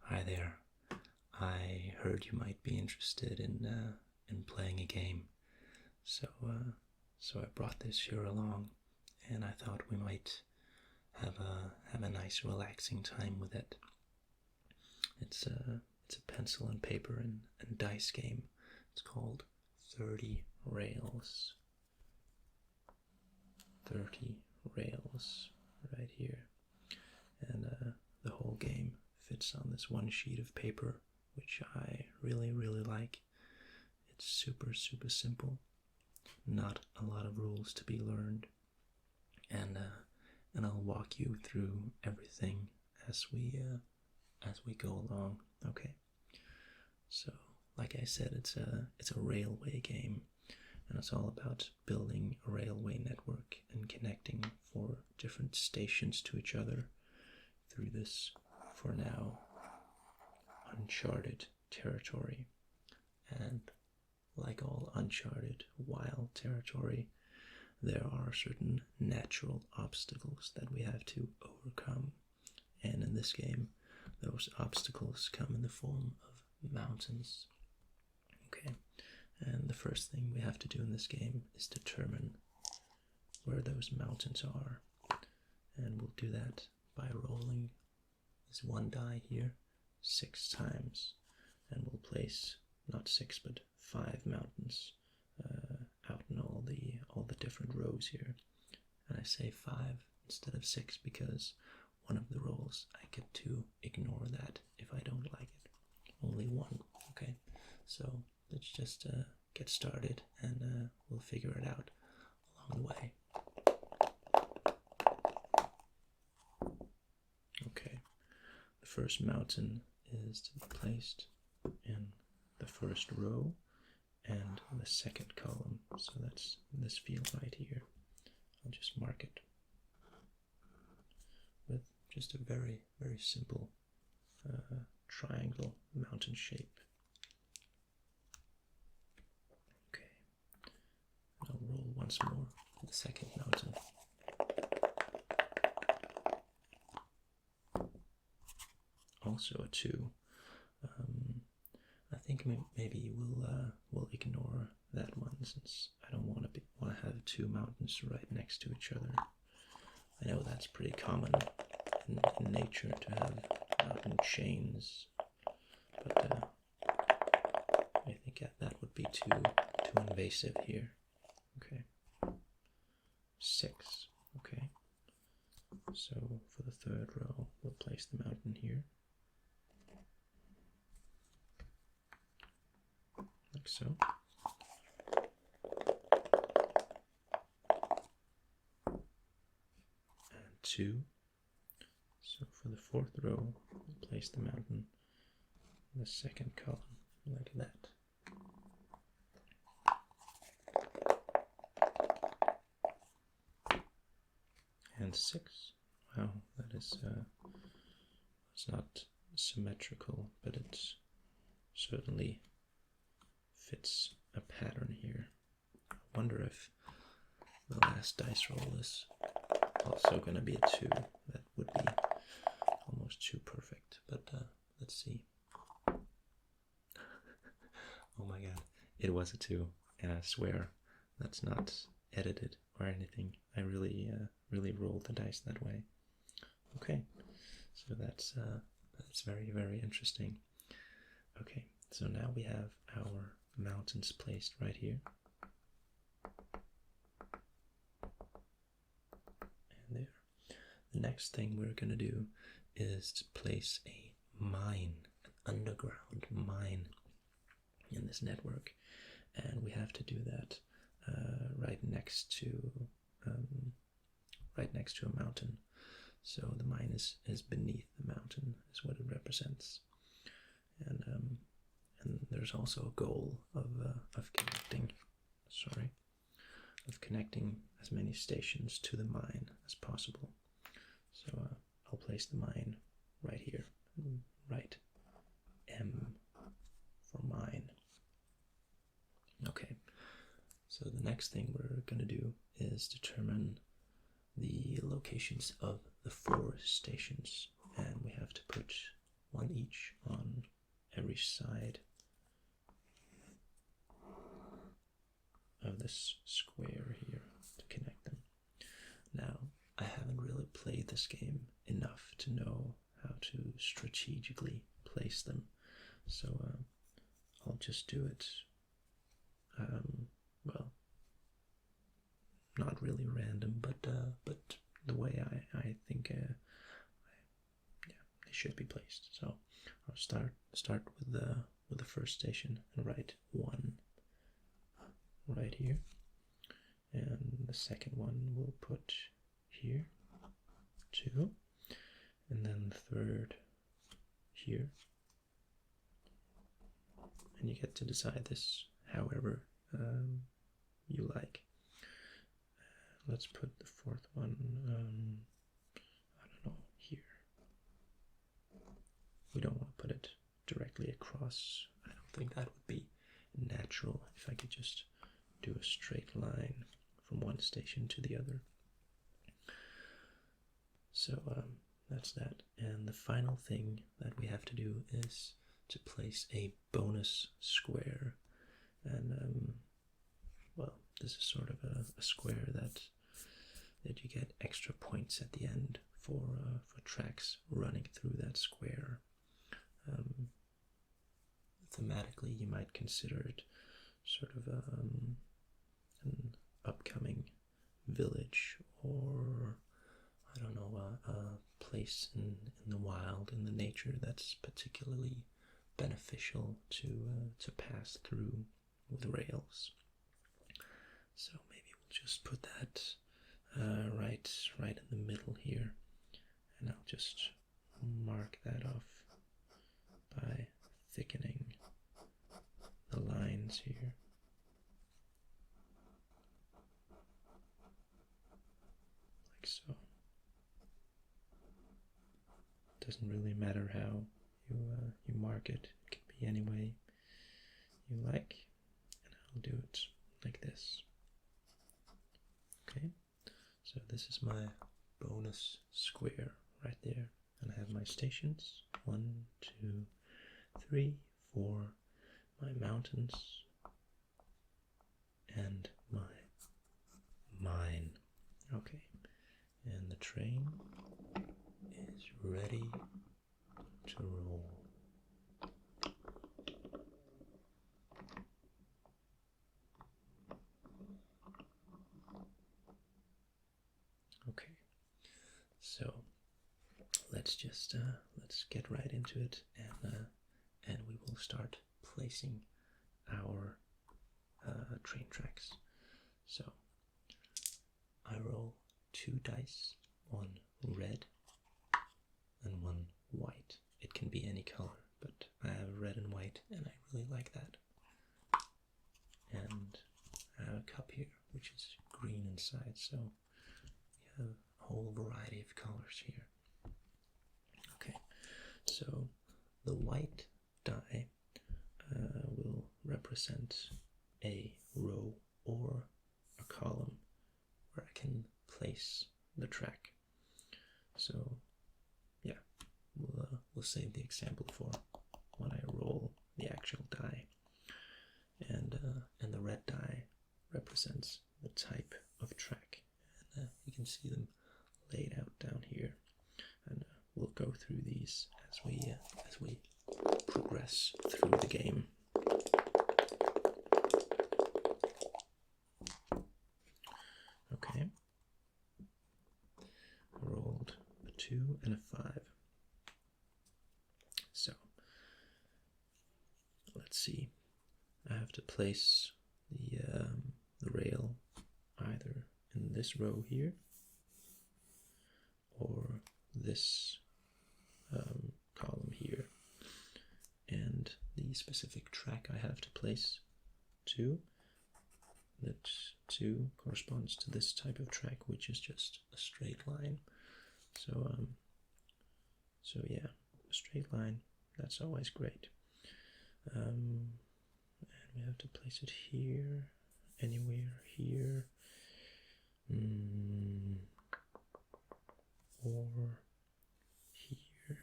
Hi there. I heard you might be interested in playing a game, so so I brought this here along, and I thought we might have a nice relaxing time with it. It's a pencil and paper and dice game. It's called 30 Rails. 30 Rails right here, and the whole game fits on this one sheet of paper, which I really like. It's super simple, not a lot of rules to be learned, and I'll walk you through everything as we go along. Okay, so like I said, it's a railway game, and it's all about building a railway network and connecting for different stations to each other through this, for now, uncharted territory. And like all uncharted wild territory, there are certain natural obstacles that we have to overcome, and in this game those obstacles come in the form of mountains. Okay, and the first thing we have to do in this game is determine where those mountains are, and we'll do that by rolling this one die here 6 times, and we'll place not 6 but 5 mountains out in all the different rows here. And I say 5 instead of 6 because one of the rolls I get to ignore that if I don't like it. Only one. Okay, so let's just get started, and we'll figure it out along the way. Okay, the first mountain is to be placed in the first row and the second column, so that's this field right here. I'll just mark it with just a very simple triangle mountain shape. Okay, I'll roll once more for the second mountain. Also a 2. I think maybe we'll ignore that one, since I don't want to have 2 mountains right next to each other. I know that's pretty common in nature to have mountain chains, but I think that would be too invasive here. Okay, 6. Okay, so for the third row, we'll place the mountain here, like so. And 2. So for the fourth row, we'll place the mountain in the second column, like that. And 6. Wow, that is it's not symmetrical, but it certainly fits a pattern here. I wonder if the last dice roll is also going to be a 2. That would be almost too perfect, but let's see. Oh my god, it was a 2, and I swear that's not edited or anything. I really rolled the dice that way. Okay, so that's very interesting. Okay, so now we have our mountains placed right here, and there. The next thing we're going to do is to place a mine, an underground mine, in this network, and we have to do that right next to a mountain. So the mine is beneath the mountain, is what it represents, and there's also a goal of connecting as many stations to the mine as possible. So I'll place the mine right here, right M for mine. Okay, so the next thing we're going to do is determine the locations of the 4 stations, and we have to put one each this game enough to know how to strategically place them. So I'll just do it, well, not really random, but the way I think yeah, they should be placed. So I'll start with the first station and write 1 right here, and the second one we'll put here, 2, and then the third here. And you get to decide this however you like. Let's put the fourth one, I don't know, here. We don't want to put it directly across. I don't think that would be natural if I could just do a straight line from one station to the other. So that's that. And the final thing that we have to do is to place a bonus square. And well, this is sort of a square that you get extra points at the end for tracks running through that square. Thematically, you might consider it sort of an upcoming village, or I don't know, a place in the wild, in the nature that's particularly beneficial to pass through with rails. So maybe we'll just put that right in the middle here, and I'll just mark that off by thickening the lines here. Like so. Doesn't really matter how you mark it. It can be any way you like, and I'll do it like this. Okay, so this is my bonus square right there, and I have my stations, 1, 2, 3, 4, my mountains, and my mine. Okay, and the train is ready to roll. Okay, so let's just let's get right into it, and we will start placing our train tracks. So I roll 2 dice, 1 red and 1 white. It can be any color, but I have red and white, and I really like that. And I have a cup here, which is green inside, so we have a whole variety of colors here. Okay, so the white die will represent a row or a column where I can place the track. So yeah, we'll save the example for when I roll the actual die. And the red die represents the type of track, and you can see them laid out down here. And we'll go through these as we progress through the game. Okay, I rolled a 2 and a 5. So let's see. I have to place the rail either in this row here or this column here, and the specific track I have to place 2. That 2 corresponds to this type of track, which is just a straight line. So so yeah, a straight line, that's always great. And we have to place it here, anywhere here, or here.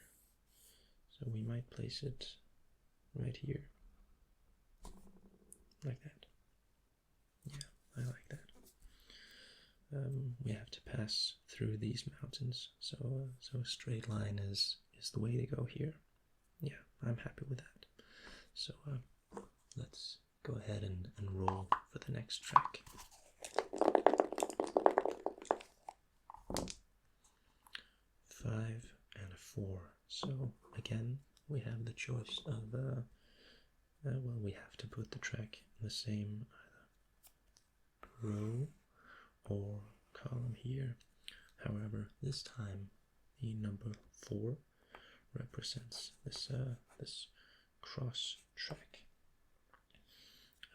So we might place it right here, like that. Yeah, I like that. we have to pass through these mountains. So a straight line is the way to go here. Yeah, I'm happy with that. So let's go ahead and roll for the next track. 5 and a 4. So again, we have the choice of well, we have to put the track in the same row or column here. However, this time the number 4 represents this this cross track.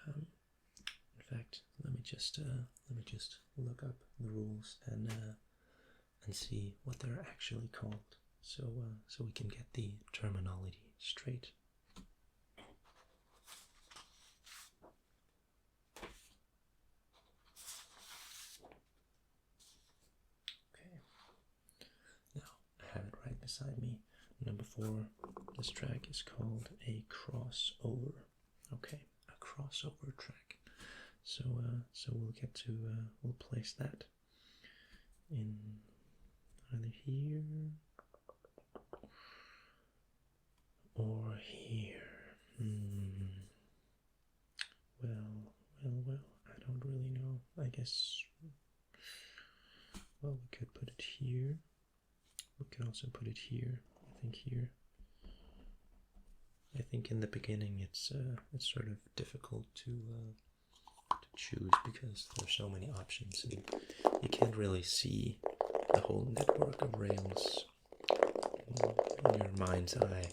In fact, let me just look up the rules and see what they're actually called, so we can get the terminology straight. Okay. Now I have it right beside me. Number 4. This track is called a crossover. Okay, a crossover track. So we'll get to we'll place that in either here or here. Well, I don't really know. I guess, well, we could put it here. We could also put it here. I think here. I think in the beginning it's sort of difficult to choose because there's so many options and you can't really see the whole network of rails in your mind's eye.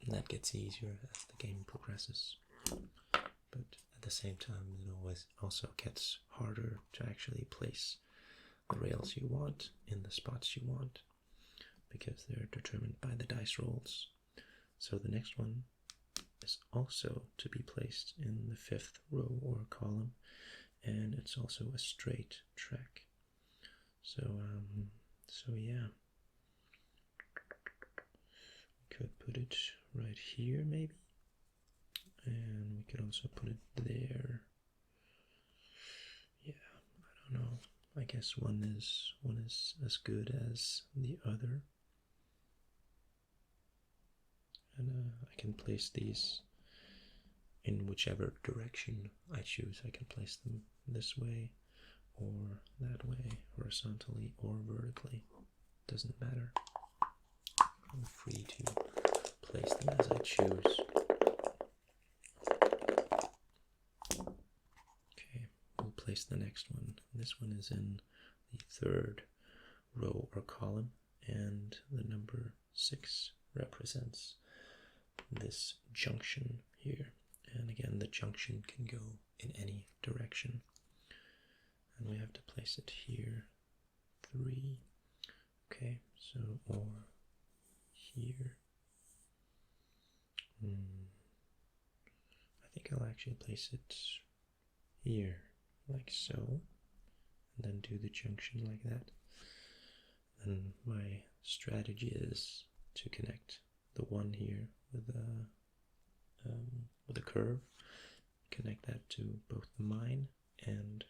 And that gets easier as the game progresses. But at the same time, it always also gets harder to actually place the rails you want in the spots you want, because they're determined by the dice rolls. So the next one is also to be placed in the 5th row or column, and it's also a straight track. So yeah, we could put it right here maybe, and we could also put it there. Yeah, I don't know. I guess one is as good as the other. And I can place these in whichever direction I choose. I can place them this way or that way, horizontally or vertically. Doesn't matter. I'm free to place them as I choose. Okay, we'll place the next one. This one is in the 3rd row or column, and the number 6 represents this junction here. And again, the junction can go in any direction. And we have to place it here. 3. Okay, so, or here. I think I'll actually place it here, like so. And then do the junction like that. And my strategy is to connect the one here with a curve, connect that to both the mine, and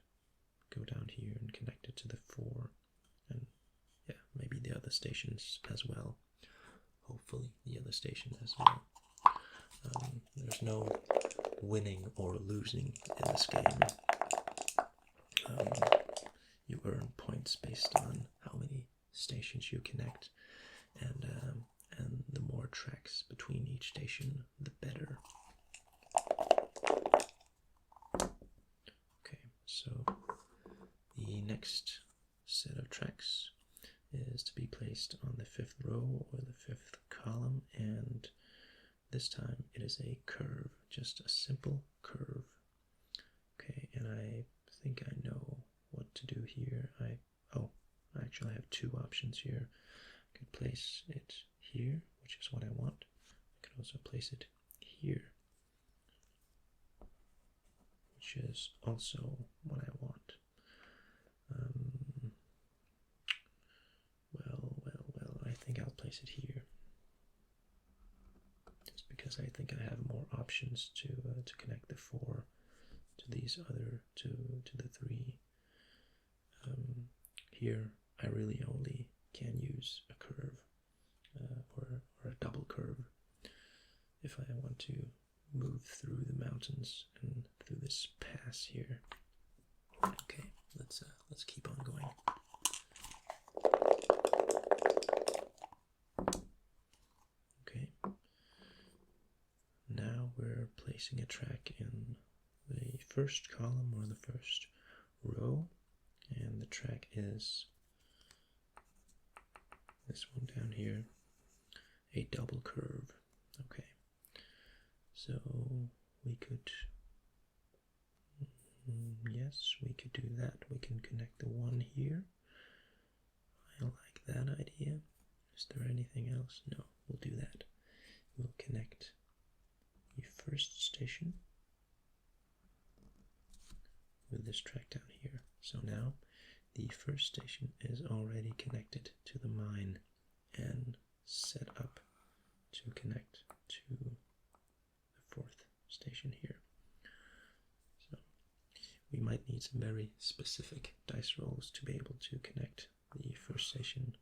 go down here and connect it to the 4, and yeah, maybe the other stations as well. Hopefully the other stations as well. There's no winning or losing in this game. You earn points based on how many stations you connect, and the more tracks between each station, the better. Okay, so the next set of tracks is to be placed on the 5th row or the 5th column, and this time it is a curve, just a simple curve. Okay, and I think I know what to do here. Actually I have 2 options here. I could place it here, which is what I want. I could also place it here, which is also what I want. Well, I think I'll place it here, just because I think I have more options to connect the 4 to these other to the three. Here I really only can use a curve or a double curve if I want to move through the mountains and through this pass here. Okay, let's keep on going. Okay, now we're placing a track in the first column or the first row, and the track is this one down here, a double curve. Okay, so we could, yes, we could do that. We can connect the one here. I like that idea. Is there anything else? No, we'll do that. We'll connect the first station with this track down here. So now the first station is already connected to the mine and set up to connect to the fourth station here. So we might need some very specific dice rolls to be able to connect the first station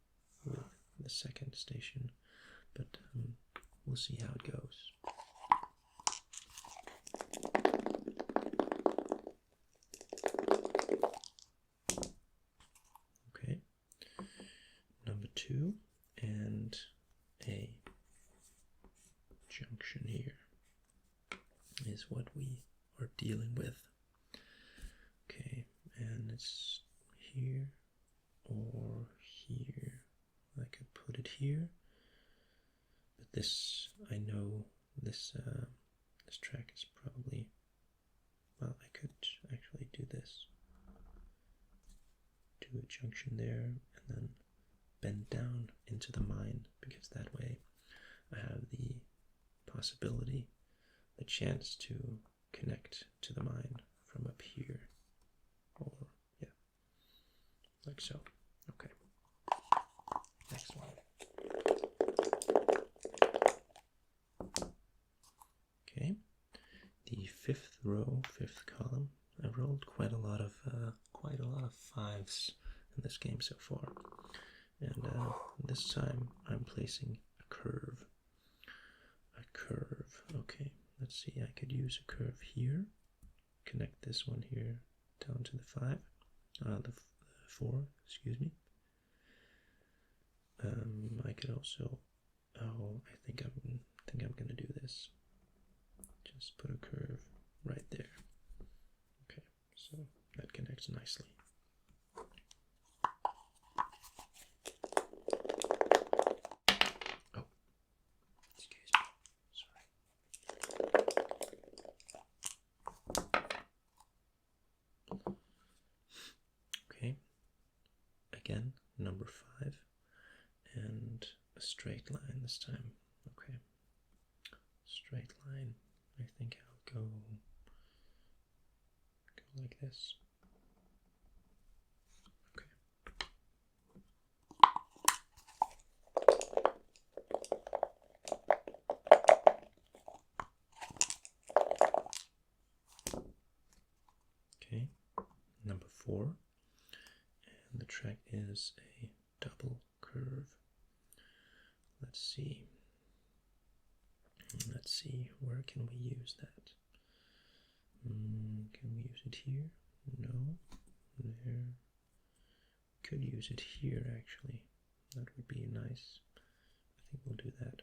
with the second station, but we'll see how it goes. Okay, number 2 and a junction here is what we are dealing with. Okay, and it's here or here. I could put it here, but this, I know this this track is probably, well, I could actually do this. Do a junction there and then bend down into the mine, because that way I have the possibility, the chance to connect to the mine from up here, or yeah, like so. Okay, next one. Okay, the fifth row, fifth column. I rolled quite a lot of 5s in this game so far, and this time I'm placing a curve. A curve. Okay, let's see. I could use a curve here. Connect this one here down to the 5, the 4. Excuse me. I could also. Oh, I think I'm gonna do this. Just put a curve right there. Okay, so that connects nicely. Oh, excuse me. Sorry. Okay, again, number 5, and a straight line this time. Okay, straight line. I think I'll go like this. Okay. Okay, number 4, and the track is a double curve. Let's see. Let's see, where can we use that? Can we use it here? No. There. Could use it here, actually. That would be nice. I think we'll do that.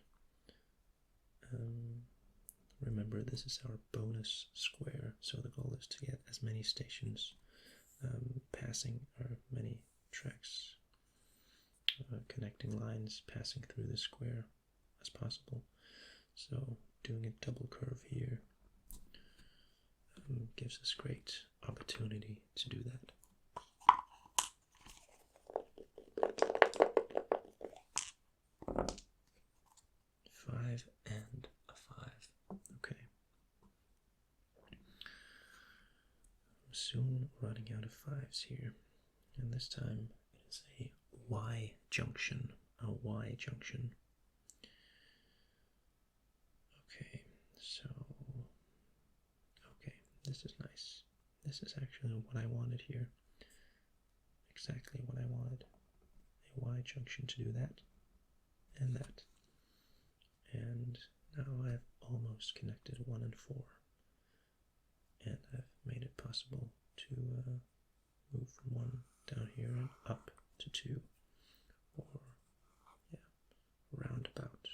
Remember, this is our bonus square, so the goal is to get as many stations passing, or many tracks, connecting lines passing through the square as possible. So doing a double curve here gives us great opportunity to do that. Five and a 5. Okay. I'm soon running out of 5s here, and this time it is a Y junction. A Y junction. Okay, so this is nice. This is actually what I wanted here. Exactly what I wanted. A Y junction to do that and that. And now I've almost connected 1 and 4. And I've made it possible to move from 1 down here and up to 2. Or, yeah, roundabout.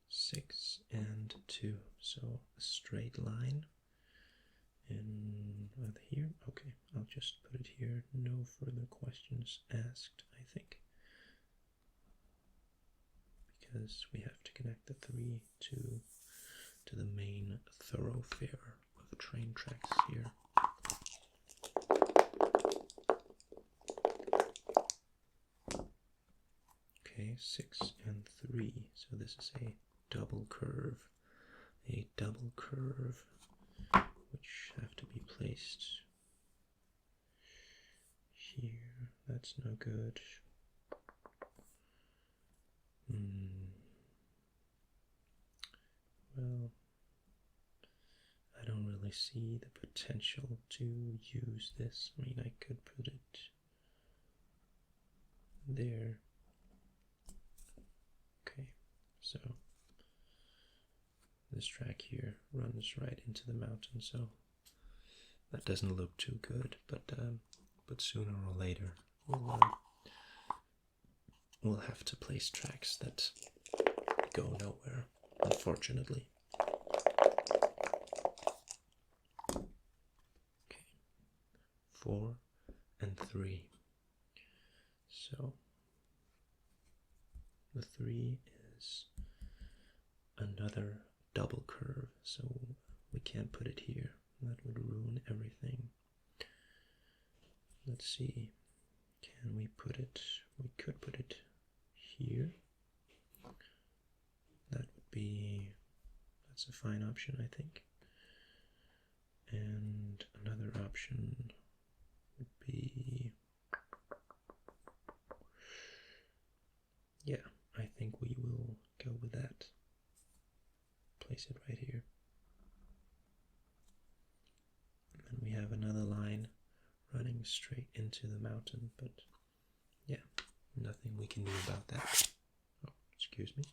Six and 2, so a straight line in here. Okay, I'll just put it here. No further questions asked, I think, because we have to connect the 3 to the main thoroughfare of train tracks here. Okay, 6 and 3, so this is a double curve, which have to be placed here. That's no good. Well, I don't really see the potential to use this. I mean, I could put it there. Okay, so this track here runs right into the mountain, so that doesn't look too good, but sooner or later we'll have to place tracks that go nowhere, unfortunately. Okay, 4 and 3. So the 3 is another double curve, so we can't put it here. That would ruin everything. Let's see. Can we put it? We could put it here. That would be, that's a fine option, I think. And another option would be, yeah, I think we will go with that. Place it right here. And then we have another line running straight into the mountain, but yeah, nothing we can do about that. Oh, excuse me.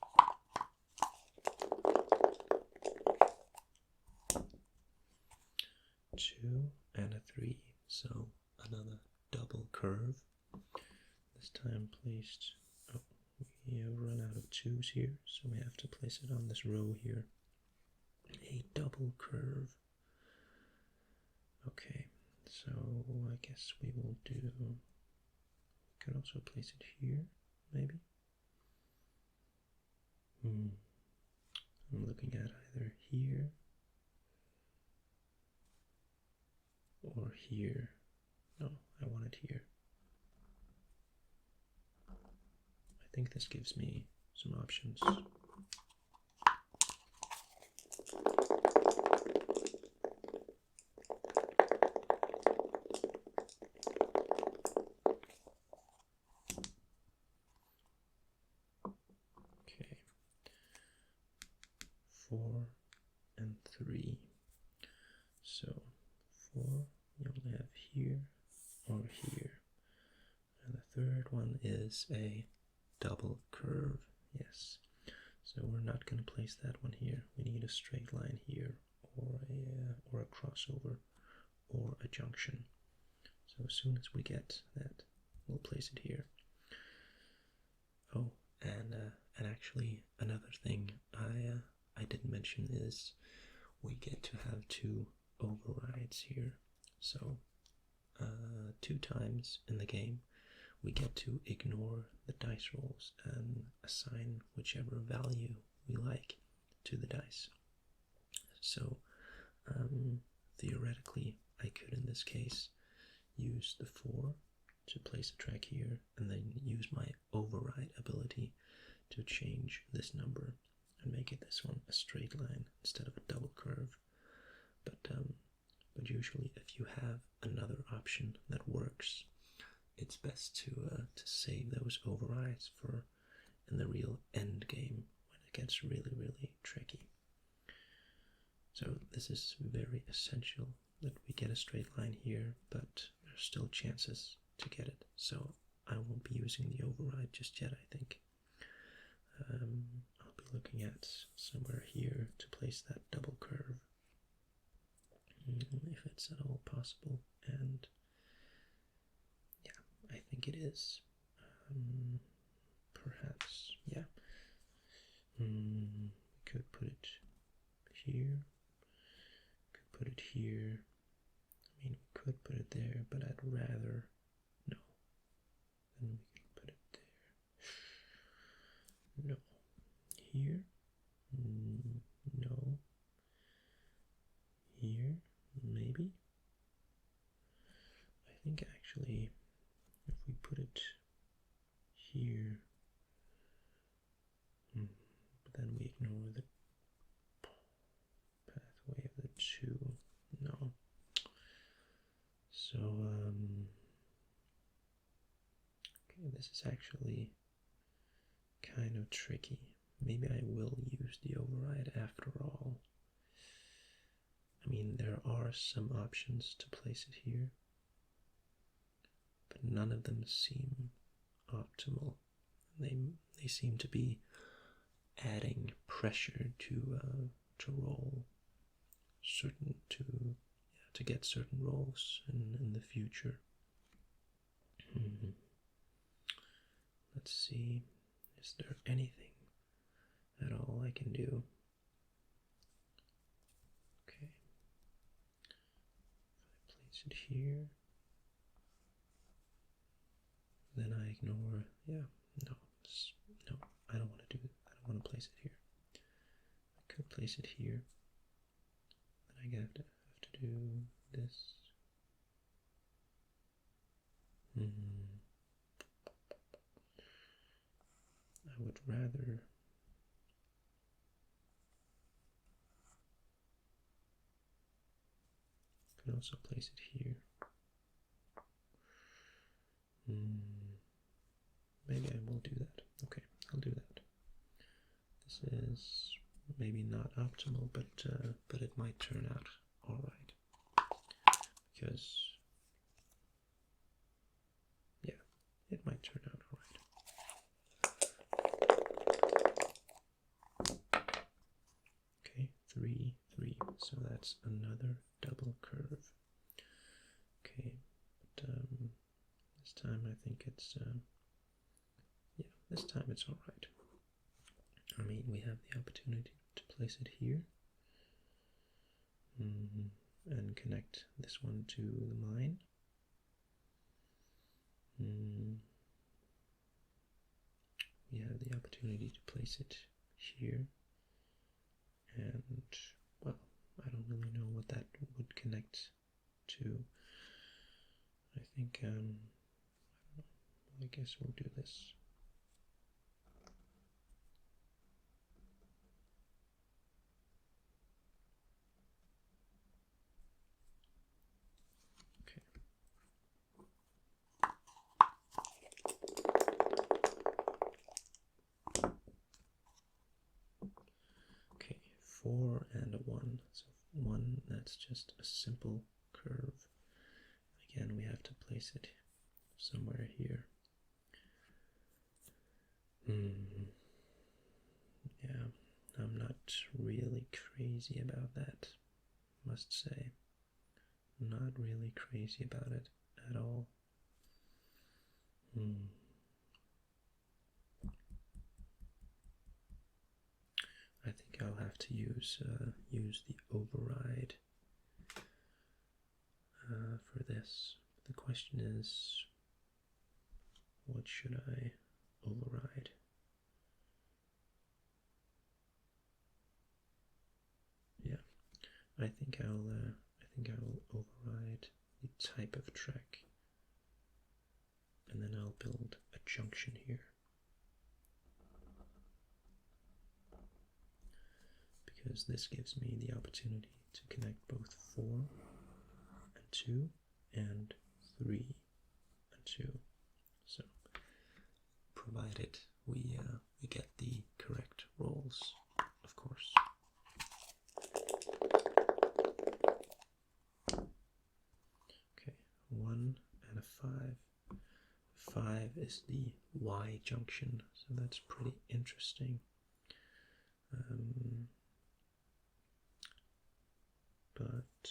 2 and a 3, so another double curve. This time placed, oh, we have run out of 2's here, so we have to place it on this row here. A double curve. Okay, so I guess we will do, we could also place it here, maybe. I'm looking at either here or here. No, I want it here. I think this gives me some options. Okay, 4 and 3. So 4 we only have here or here, and the third one is a double curve. Yes, so we're not going to place that one here. We need a straight line here, or a crossover, or a junction. So as soon as we get that, we'll place it here. Oh, and actually another thing I didn't mention is we get to have 2 overrides here. So 2 times in the game we get to ignore the dice rolls and assign whichever value we like to the dice. So theoretically I could in this case use the 4 to place a track here and then use my override ability to change this number and make it this one a straight line instead of a double curve. But usually if you have another option that works, it's best to save those overrides for in the real end game when it gets really, really tricky. So this is very essential that we get a straight line here, but there's still chances to get it. So I won't be using the override just yet, I think. I'll be looking at somewhere here to place that double curve, if it's at all possible, and yeah, I think it is. Perhaps, yeah. We could put it here, could put it here. I mean, we could put it there, but I'd rather, no. Then we can put it there. No. Here? No. Here? Maybe? I think actually, if we put it here, but then we ignore the pathway of the two. No. So, okay, this is actually kind of tricky. Maybe I will use the override after all. I mean, there are some options to place it here, but none of them seem optimal. They seem to be adding pressure to roll certain to get certain rolls in the future. Let's see, is there anything at all I can do? Okay, if I place it here, then I ignore, yeah, no, I don't want to do it. I don't want to place it here. I could place it here, then I have to do this. I would rather can also place it here. Maybe I will do that. Okay, I'll do that. This is maybe not optimal, but it might turn out all right. Because yeah, it might turn out all right. Okay, 3, 3. So that's another double curve. Okay, but this time I think it's yeah, this time it's all right. I mean, we have the opportunity to place it here and connect this one to the mine. We have the opportunity to place it here, and well, I don't really know what that would connect to. I think I don't know. I guess we'll do this. Okay, 4 and a 1. So 1, that's just a simple curve. Again, we have to place it somewhere here. Yeah, I'm not really crazy about that, must say. Not really crazy about it at all. I think I'll have to use the override for this. The question is, what should I override? Yeah, I think I'll override the type of track, and then I'll build a junction here. Because this gives me the opportunity to connect both 4 and 2 and 3 and 2. So, provided we we get the correct rolls, of course. Okay, 1 and a 5. 5 is the Y junction, so that's pretty interesting. But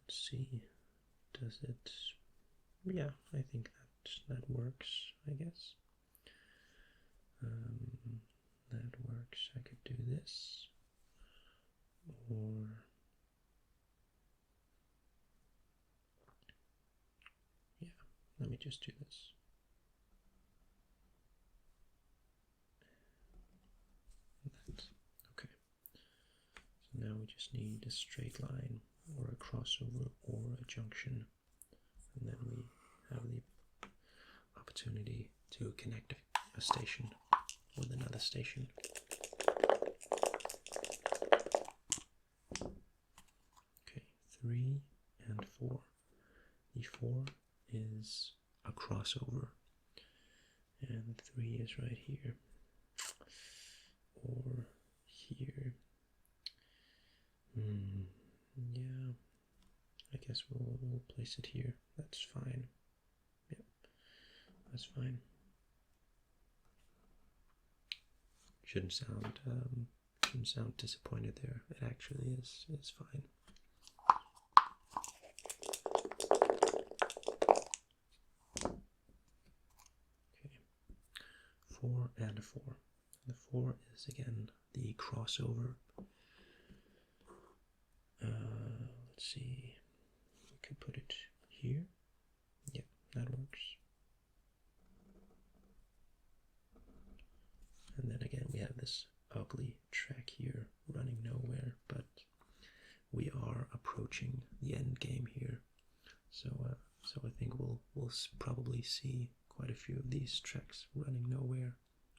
let's see, does it? Yeah, I think that works, I guess. That works. I could do this, or yeah, let me just do this. Okay. So now we just need a straight line, or a crossover, or a junction, and then we have the opportunity to connect a station with another station. Okay, 3 and 4. The 4 is a crossover, and 3 is right here, or here. Yeah, I guess we'll place it here. That's fine. Yep, that's fine. Shouldn't sound disappointed there. It actually is fine. Okay, 4 and a 4. The 4 is again the crossover. Let's see, we could put it here. Yeah, that works. And then again, we have this ugly track here running nowhere, but we are approaching the end game here. So I think we'll probably see quite a few of these tracks running nowhere.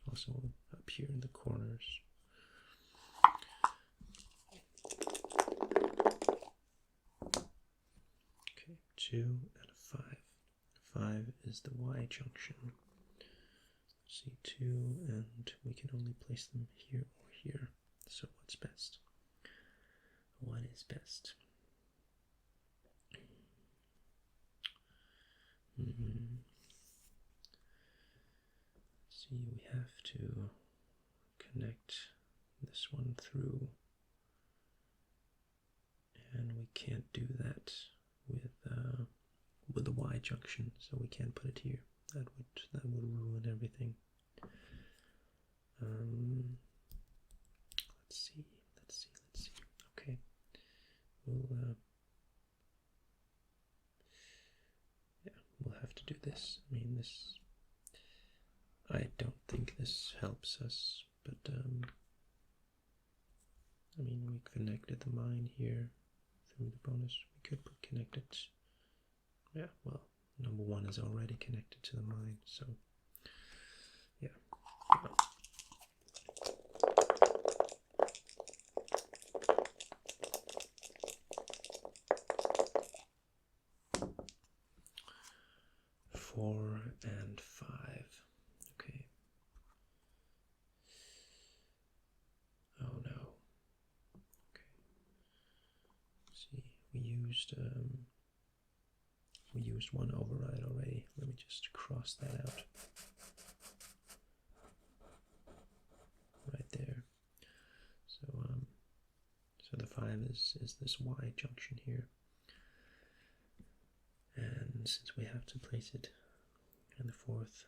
Also up here in the corners. Okay, 2 and a 5. 5 is the Y junction. See, 2, and we can only place them here or here. So what's best? What is best? See, we have to connect this one through, and we can't do that with the Y junction, so we can't put it here. That would ruin everything. Let's see. Okay, we'll have to do this. I mean, I don't think this helps us, but I mean, we connected the mine here through the bonus. We could connect it. Yeah, well, number 1 is already connected to the mine, so yeah. Well. 4 and 5. Okay. Oh no. Okay. See, we used one override already. Let me just cross that out. Right there. So the 5 is this Y junction here. And since we have to place it in the 4th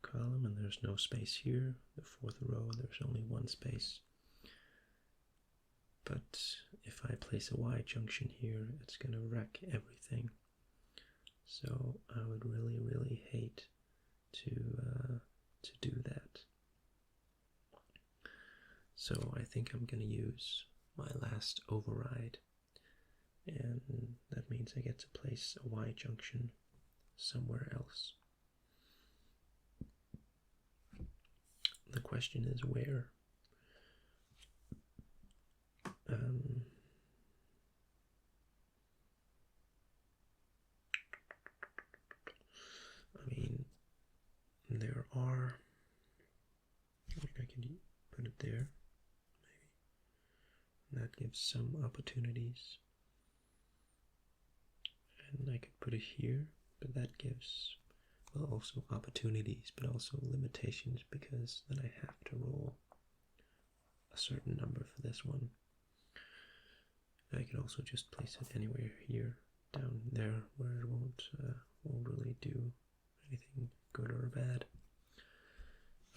column, and there's no space here, the 4th row, there's only one space. But if I place a Y junction here, it's going to wreck everything. So I would really, really hate to do that. So I think I'm going to use my last override, and that means I get to place a Y junction somewhere else. The question is where. I mean, there gives some opportunities. And I could put it here, but that gives, well, also opportunities, but also limitations, because then I have to roll a certain number for this one. I could also just place it anywhere here, down there, where it won't really do anything good or bad.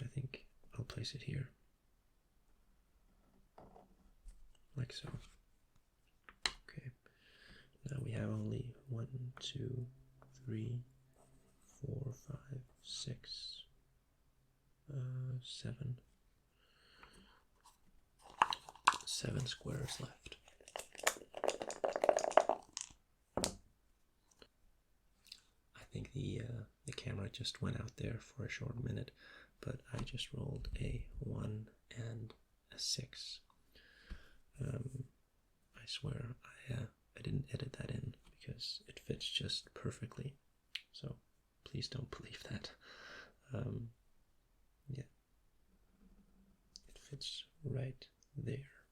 I think I'll place it here, like so. Okay, now we have only 1, 2, 3, 4, 5, 6, 7 squares left. I think the camera just went out there for a short minute, but I just rolled a 1 and a 6. I swear I didn't edit that in because it fits just perfectly. So please don't believe that. Yeah, it fits right there.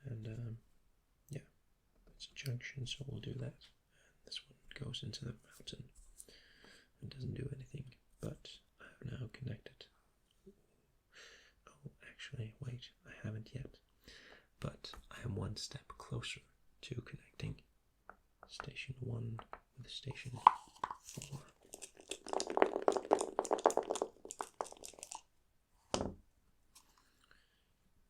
And yeah, it's a junction, so we'll do that. And this one goes into the mountain and doesn't do anything, but I have now connected. Oh, actually, wait, I haven't yet. But I am one step closer to connecting station 1 with station 4.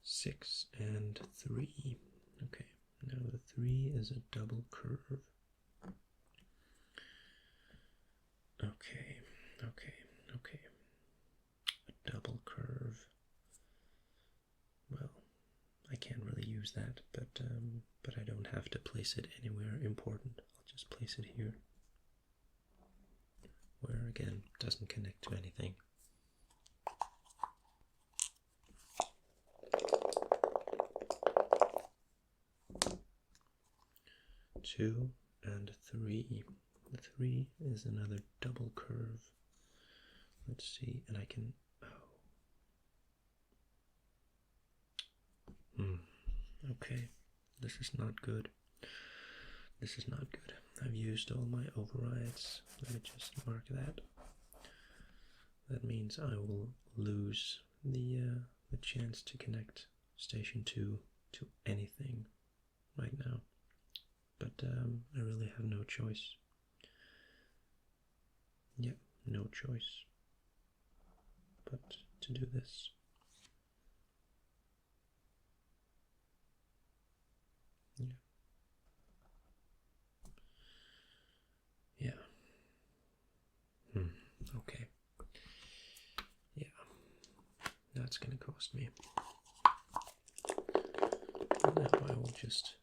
Six and 3. Okay, now the 3 is a double curve. Okay. A double curve. Well, I can't really use that, but I don't have to place it anywhere important. I'll just place it here, where again doesn't connect to anything. 2 and 3. The 3 is another double curve. Let's see, and I can. Okay, this is not good. This is not good. I've used all my overrides. Let me just mark that. That means I will lose the chance to connect station 2 to anything right now. But I really have no choice. Yep, no choice but to do this. Yeah. Okay. Yeah. That's gonna cost me. Now I will just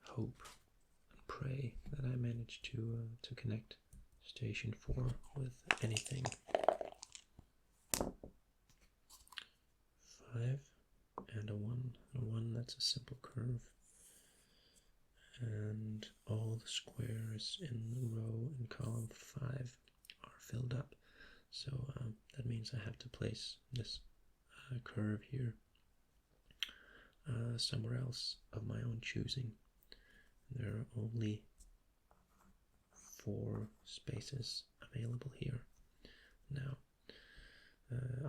hope and pray that I manage to connect station 4 with anything. 5 and a 1. A 1, that's a simple curve. And all the squares in row and column 5 are filled up. So that means I have to place this curve here somewhere else of my own choosing. There are only 4 spaces available here. Now,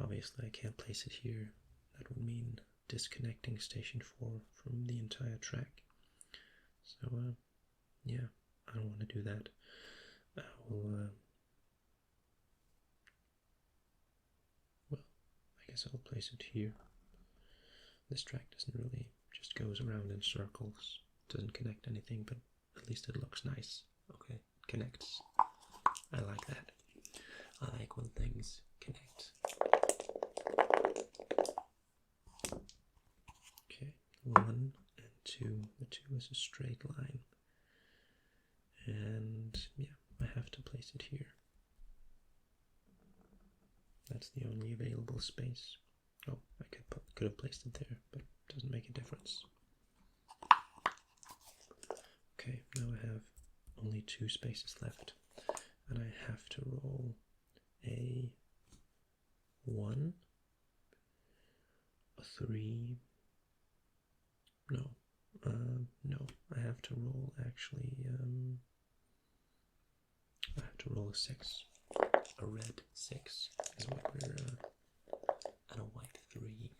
obviously I can't place it here. That would mean disconnecting station 4 from the entire track. So, yeah, I don't want to do that. I will, well, I guess I'll place it here. This track doesn't really, just goes around in circles, doesn't connect anything, but at least it looks nice. Okay, it connects. I like that. I like when things connect. Okay, 1 and 2. The 2 is a straight line. And yeah, I have to place it here. That's the only available space. Oh, I could have placed it there, but it doesn't make a difference. Okay, now I have only 2 spaces left, and I have to roll a 1, a 3, no, have to roll actually. I have to roll a 6. A red 6 is what we're and a white 3.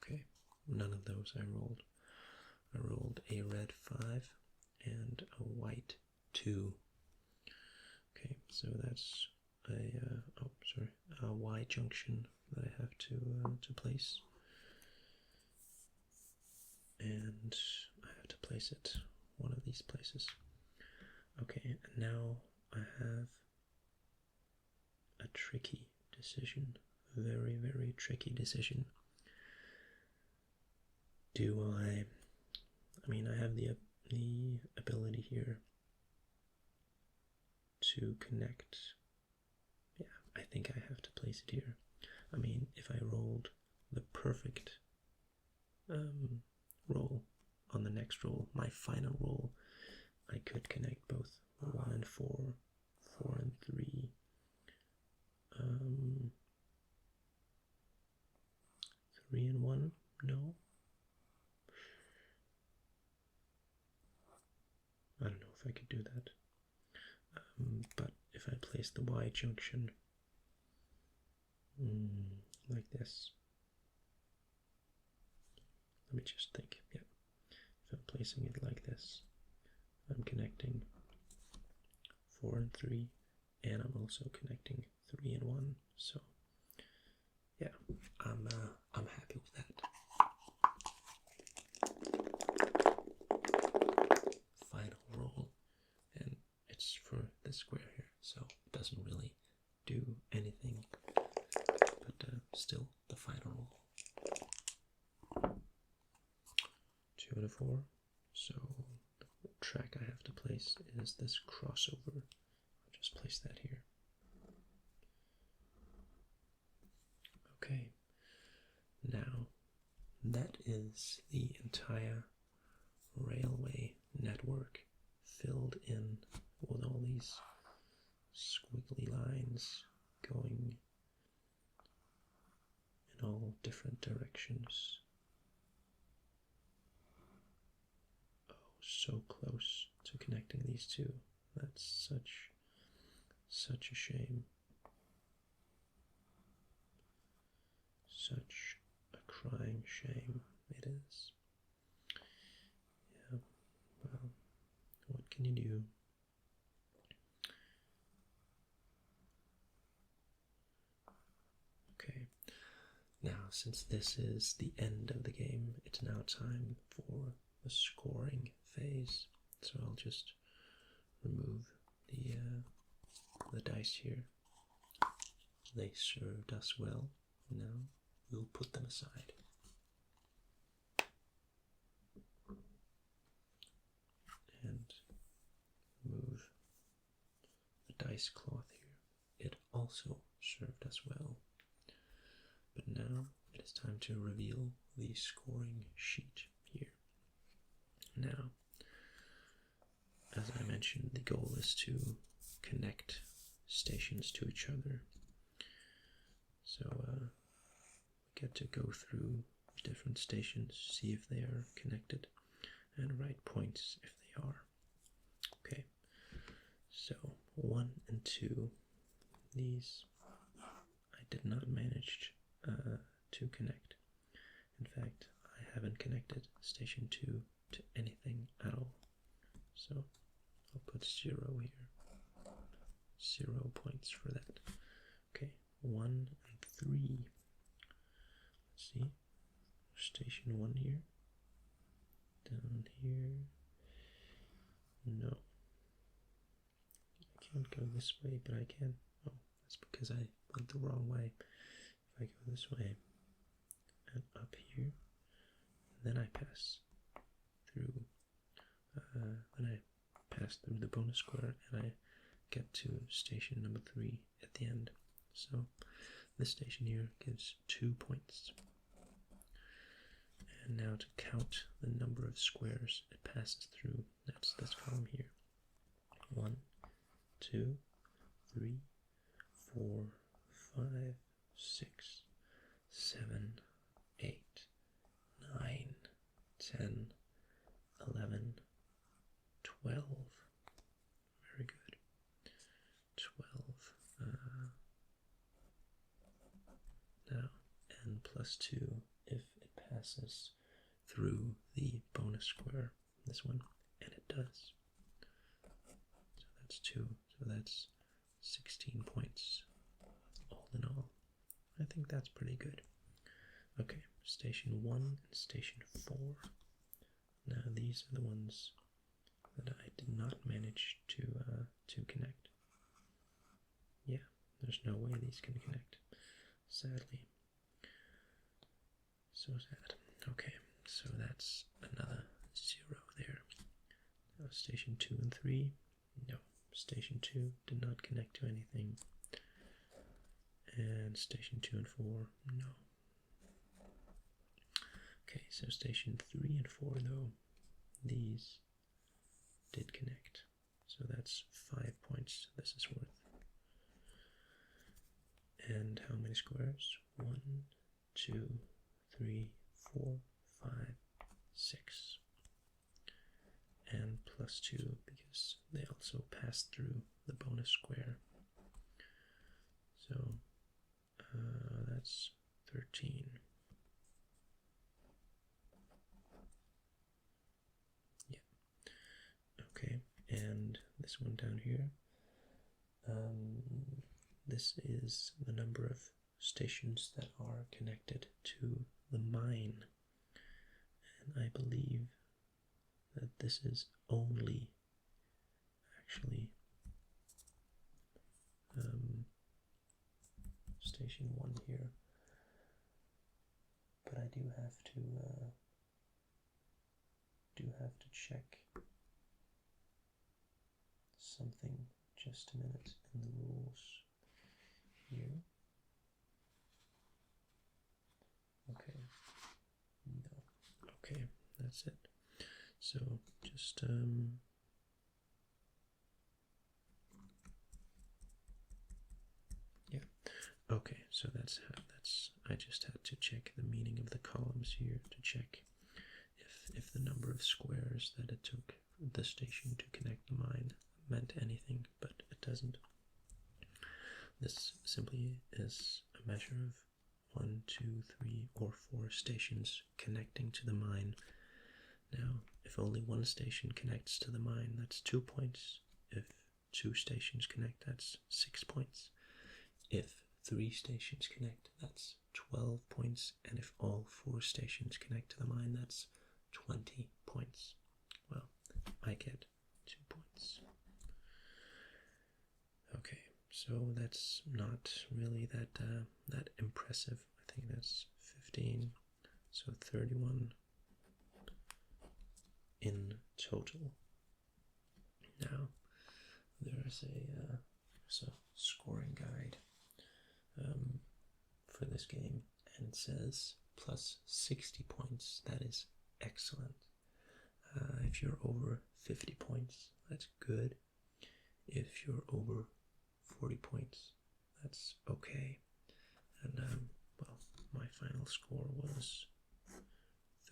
Okay, none of those I rolled. I rolled a red 5 and a white 2. Okay, so that's a Y junction that I have to place, and I have to place it one of these places. Okay, and now I have a tricky decision, very, very tricky decision. Do I mean, I have the ability here to connect. Yeah, I think I have to place it here. I mean, if I rolled the perfect roll on the next roll, my final roll, I could connect both 1 and 4, 4 and 3, 3 and 1, no. I don't know if I could do that. But if I place the Y junction like this, let me just think. Yeah, if I'm placing it like this, I'm connecting 4 and 3, and I'm also connecting 3 and 1. So yeah, I'm happy with that. Final roll, and it's for this square here, so it doesn't really do anything, but still the final roll. 2 and a 4, so the track I have to place is this crossover. I'll just place that here. Okay, now that is the entire railway network filled in with all these squiggly lines going in all different directions. Oh, so close to connecting these two. That's such a shame. Such a crying shame it is. Yeah, well, what can you do? Okay, now since this is the end of the game, it's now time for the scoring phase. So I'll just remove the dice here. They served us well. Now we'll put them aside. And move the dice cloth here. It also served us well. But now it is time to reveal the scoring sheet here. Now, as I mentioned, the goal is to connect stations to each other. So we get to go through different stations, see if they are connected, and write points if they are. Okay, so 1 and 2, these I did not manage to connect. In fact, I haven't connected station 2 to anything at all. So I'll put 0 here. 0 points for that. Okay, 1 and 3. Let's see. Station 1 here. Down here. No. I can't go this way, but I can. Oh, that's because I went the wrong way. If I go this way and up here, then I pass through. Then I pass through the bonus square, and I get to station number 3 at the end. So this station here gives 2 points. And now to count the number of squares it passes through, that's this column here. 1, 2, 3, 4, 5, 6, 7, 8, 10, 11, 12. Very good. 12. Now, n plus 2 if it passes through the bonus square, this one, and it does. So that's 2, so that's 16 points all in all. I think that's pretty good. Okay, station 1 and station 4. Now these are the ones that I did not manage to connect. Yeah, there's no way these can connect, sadly. So sad. Okay, so that's another 0 there. Now station 2 and 3, no. Station 2 did not connect to anything. And station 2 and 4, no. Okay, so station 3 and 4 though, these did connect. So that's 5 points this is worth. And how many squares? 1, 2, 3, 4, 5, 6. And plus 2 because they also pass through the bonus square. So that's 13. Yeah. Okay, and this one down here. This is the number of stations that are connected to the mine. And I believe that this is only actually station 1 here, but I do have to check something. Just a minute in the rules here. Okay, no, okay, that's it. So just yeah. Okay, so that's I just had to check the meaning of the columns here to check if the number of squares that it took the station to connect the mine meant anything, but it doesn't. This simply is a measure of 1, 2, 3, or 4 stations connecting to the mine. Now, if only one station connects to the mine, that's 2 points. If 2 stations connect, that's 6 points. If 3 stations connect, that's 12 points. And if all 4 stations connect to the mine, that's 20 points. Well, I get 2 points. Okay, so that's not really that impressive. I think that's 15, so 31 in total. Now there's a scoring guide for this game, and it says plus 60 points. That is excellent. If you're over 50 points, that's good. If you're over 40 points, that's okay. And well, my final score was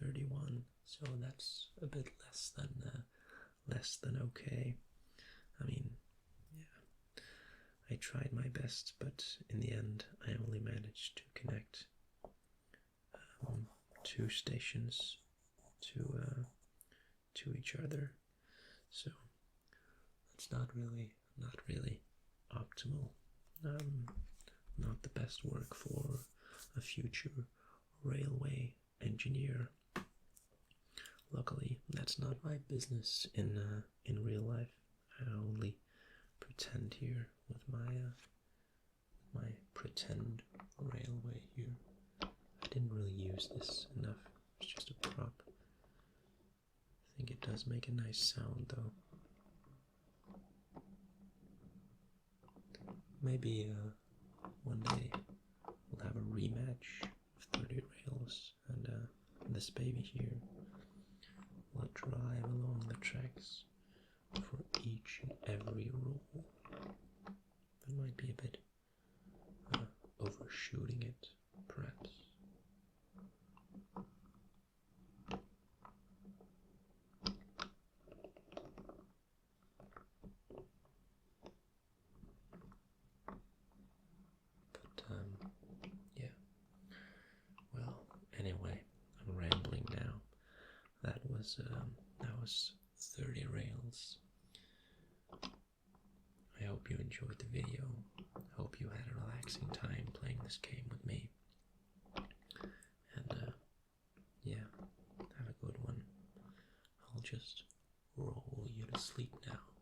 31, so that's a bit less than okay. I mean, yeah, I tried my best, but in the end, I only managed to connect 2 stations to each other. So it's not really optimal. Not the best work for a future railway engineer. Luckily, that's not my business in real life. I only pretend here with my pretend railway here. I didn't really use this enough. It's just a prop. I think it does make a nice sound though. Maybe one day we'll have a rematch of 30 rails, and this baby here will drive along the tracks for each and every roll. That might be a bit overshooting it, perhaps. was 30 rails. I hope you enjoyed the video. I hope you had a relaxing time playing this game with me. And yeah, have a good one. I'll just roll you to sleep now.